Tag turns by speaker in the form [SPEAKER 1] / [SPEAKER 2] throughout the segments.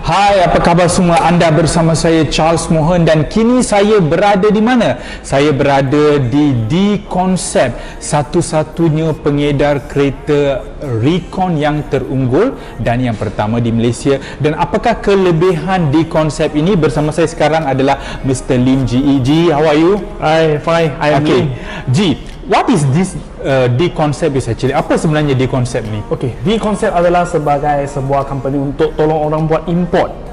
[SPEAKER 1] Hai, apa khabar semua? Anda bersama saya Charles Mohan dan kini saya berada di mana? Saya berada di D-Concept, satu-satunya pengedar kereta recon yang terunggul dan yang pertama di Malaysia. Dan apakah kelebihan D-Concept ini? Bersama saya sekarang adalah Mr. Lim G. G, how are you?
[SPEAKER 2] Hi, fine. I am Lim.
[SPEAKER 1] G, what is this D-Concept is actually? Apa sebenarnya D-Concept ni?
[SPEAKER 2] Okay, D-Concept adalah sebagai sebuah company untuk tolong orang buat import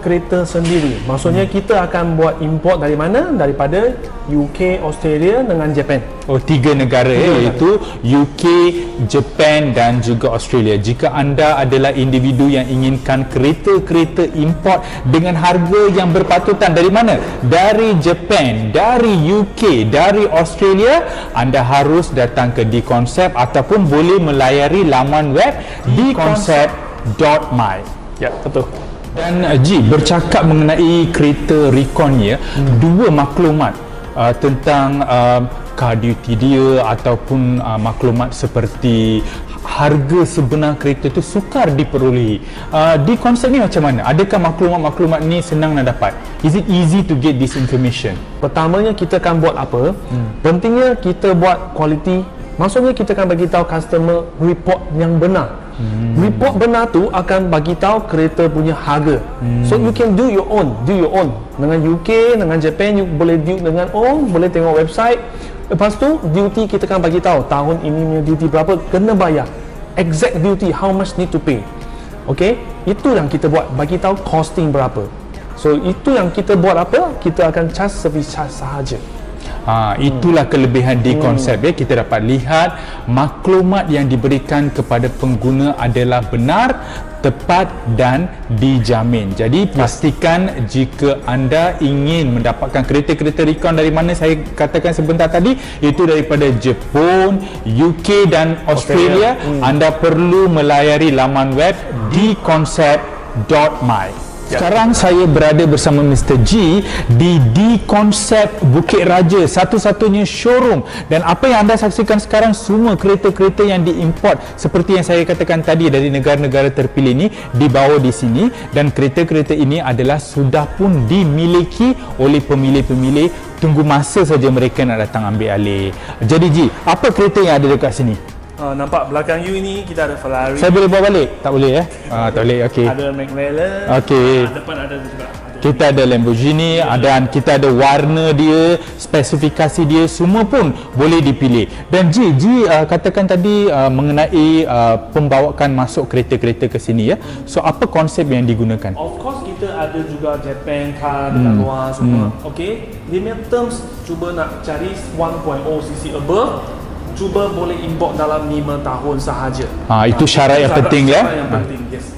[SPEAKER 2] kereta sendiri. Maksudnya kita akan buat import dari mana? Daripada UK, Australia dengan Japan.
[SPEAKER 1] Oh, tiga negara iaitu UK, Japan dan juga Australia. Jika anda adalah individu yang inginkan kereta-kereta import dengan harga yang berpatutan dari mana? Dari Japan, dari UK, dari Australia, anda harus datang ke D-Concept ataupun boleh melayari laman web dconcept.my.
[SPEAKER 2] Ya, betul.
[SPEAKER 1] Dan G, bercakap mengenai kereta recon ya, dua maklumat tentang car duty dia ataupun maklumat seperti harga sebenar kereta tu sukar diperolehi. Di konsep ni macam mana? Adakah maklumat-maklumat ni senang nak dapat? Is it easy to get this information?
[SPEAKER 2] Pertamanya kita akan buat apa? Pentingnya kita buat quality. Maksudnya kita akan bagi tahu customer report yang benar. Report benar tu akan bagi tahu kereta punya harga. So you can do your own. Dengan UK, dengan Japan, you boleh do dengan boleh tengok website. Lepas tu duty kita akan bagi tahu tahun ini punya duty berapa kena bayar. Exact duty, how much need to pay. Okay, itu yang kita buat, bagi tahu costing berapa. So itu yang kita buat apa? Kita akan charge service charge sahaja.
[SPEAKER 1] Itulah kelebihan D-Concept ya. Kita dapat lihat maklumat yang diberikan kepada pengguna adalah benar, tepat dan dijamin. Jadi pastikan jika anda ingin mendapatkan kereta-kereta recon dari mana saya katakan sebentar tadi, itu daripada Jepun, UK dan Australia, anda perlu melayari laman web dconcept.my. Sekarang saya berada bersama Mr. G di D-Concept Bukit Raja, satu-satunya showroom, dan apa yang anda saksikan sekarang semua kereta-kereta yang diimport seperti yang saya katakan tadi dari negara-negara terpilih ini dibawa di sini, dan kereta-kereta ini adalah sudah pun dimiliki oleh pemilih-pemilih, tunggu masa saja mereka nak datang ambil alih. Jadi G, apa kereta yang ada dekat sini?
[SPEAKER 2] Nampak belakang you ni kita ada Ferrari.
[SPEAKER 1] Saya boleh bawa balik? Tak boleh tak boleh. Okey.
[SPEAKER 2] Ada McLaren.
[SPEAKER 1] Okey.
[SPEAKER 2] Depan ada juga.
[SPEAKER 1] Kita ada Lamborghini, dan kita ada warna dia, spesifikasi dia, semua pun boleh dipilih. Dan G katakan tadi mengenai pembawaan masuk kereta-kereta ke sini ya. So apa konsep yang digunakan?
[SPEAKER 2] Of course kita ada juga Japan car dekat luar semua. Okey. Dia terms cuba nak cari 1.0 cc above. Cuba boleh import dalam 5 tahun sahaja.
[SPEAKER 1] Itu syarat yang penting ya.
[SPEAKER 2] Yang penting, yes.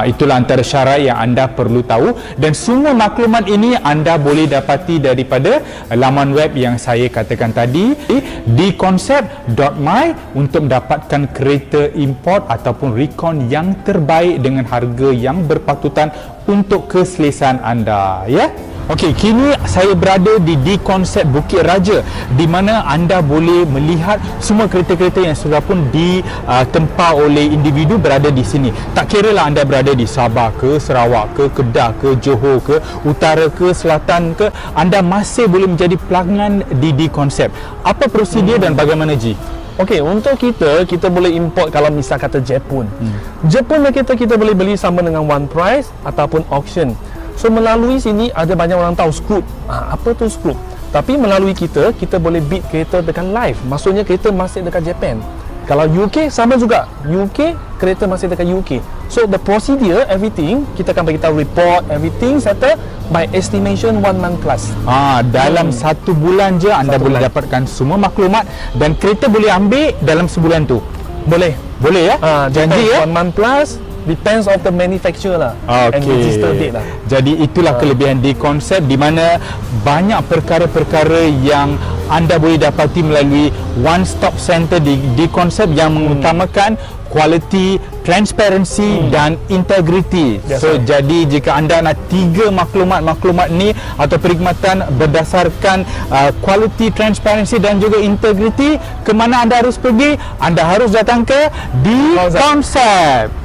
[SPEAKER 1] Itulah antara syarat yang anda perlu tahu, dan semua maklumat ini anda boleh dapati daripada laman web yang saya katakan tadi, dconcept.my, untuk mendapatkan kereta import ataupun recon yang terbaik dengan harga yang berpatutan untuk keselesaan anda ya. Okey, kini saya berada di D-Concept Bukit Raja, di mana anda boleh melihat semua kereta-kereta yang sudah pun ditempa oleh individu berada di sini. Tak kiralah anda berada di Sabah ke, Sarawak ke, Kedah ke, Johor ke, Utara ke, Selatan ke, anda masih boleh menjadi pelanggan di D-Concept. Apa prosedur dan bagaimana G?
[SPEAKER 2] Okey, untuk kita boleh import kalau misal kata Jepun. Jepun kita boleh beli sama dengan one price ataupun auction. So melalui sini ada banyak orang tahu Scoop. Apa tu Scoop? Tapi melalui kita boleh bid kereta dengan live. Maksudnya kereta masih dekat Japan. Kalau UK sama juga. UK kereta masih dekat UK. So the procedure, everything kita akan bagi tahu report, everything settle by estimation 1 month plus.
[SPEAKER 1] Dalam 1 bulan je anda boleh dapatkan semua maklumat, dan kereta boleh ambil dalam sebulan tu.
[SPEAKER 2] Boleh
[SPEAKER 1] ya? Janji ya?
[SPEAKER 2] 1 month plus. Depends of the manufacturer lah. And register date lah.
[SPEAKER 1] Jadi itulah kelebihan D-Concept, di mana banyak perkara-perkara yang anda boleh dapati melalui one stop center di D-Concept yang mengutamakan quality, transparency dan integrity. So jadi jika anda nak 3 maklumat ni atau perkhidmatan berdasarkan quality, transparency dan juga integrity, ke mana anda harus pergi? Anda harus datang ke D-Concept.